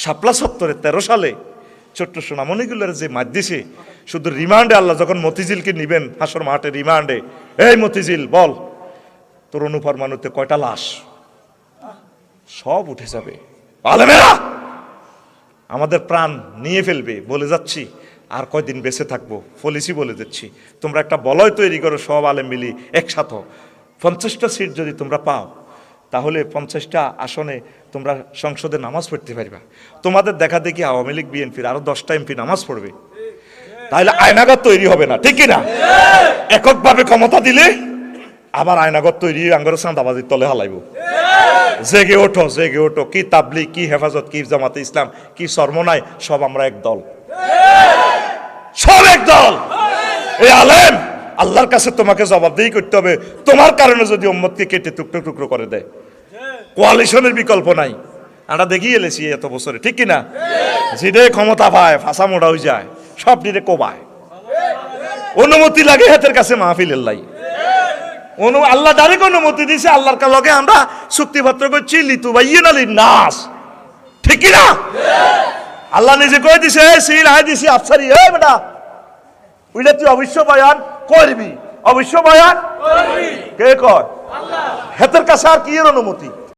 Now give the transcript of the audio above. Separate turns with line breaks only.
শাপলা সত্তরে 13 সালে ছোট্ট সোনামণিগুলোর যে মাধ্যেছে শুধু রিমান্ডে আল্লাহ যখন মতিঝিলকে নিবেন হাসর মাঠে রিমান্ডে, এই মতিঝিল বল তোর অনুফরমানুতে কয়টা লাশ, সব উঠে যাবে। আলেমেরা আমাদের প্রাণ নিয়ে ফেলবে, বলে যাচ্ছি আর কয়দিন বেঁচে থাকবো, পলিসি বলে দিচ্ছি, তোমরা একটা বলয় তৈরি করো সব আলেম মিলি একসাথে। 50টা সিট যদি তোমরা পাও তাহলে 50টা আসনে তোমরা সংসদে নামাজ পড়তে পারবা। তোমাদের দেখা দেখি আওয়ামী লীগ বিএনপির আরো 10টা এমপি নামাজ পড়বে, তাহলে আয়নাগর তৈরি হবে না, ঠিক কিনা? এককভাবে ক্ষমতা দিলে আবার আয়নাগর তৈরি আঙ্গর চাঁদাবাজির তলে হালাইব। জেগে ওঠো, জেগে ওঠো, কি তাবলিগ, কি হেফাজত, কি জামাতে ইসলাম, কি সরমনাই, সব আমরা এক দল, সব এক দল। এই আলেম আল্লাহর কাছে তোমাকে জবাবদিহি করতে হবে। তোমার কারণে যদি উম্মতকে কেটে টুকরো টুকরো করে দেয়, কোয়ালিশনের বিকল্প নাই। আমরা দেখিয়ে এলেছি এত বছরে, ঠিক কিনা? যেটাই ক্ষমতা পায় ফাঁসা মোড়া হয়ে যায়, সব দিকে কোবায়। অনুমতি লাগে হাতের কাছে মাহফিলের লাই, আল্লাহ ডাইরেক্ট অনুমতি দিয়েছে। আল্লাহর লগে আমরা চুক্তিপত্র করছি, লিতু বাইয়িন লিন-নাস, ঠিক কিনা? আল্লাহ নিজে কয়ে দিছে, সিল আই দিছি আফসারি, এই বেটা ওইটা তুই অবশ্য বয়ান করবি, অবশ্য বয়ান করবি। কে কয়? আল্লাহ। হাতের কাছে আর কি এর অনুমতি?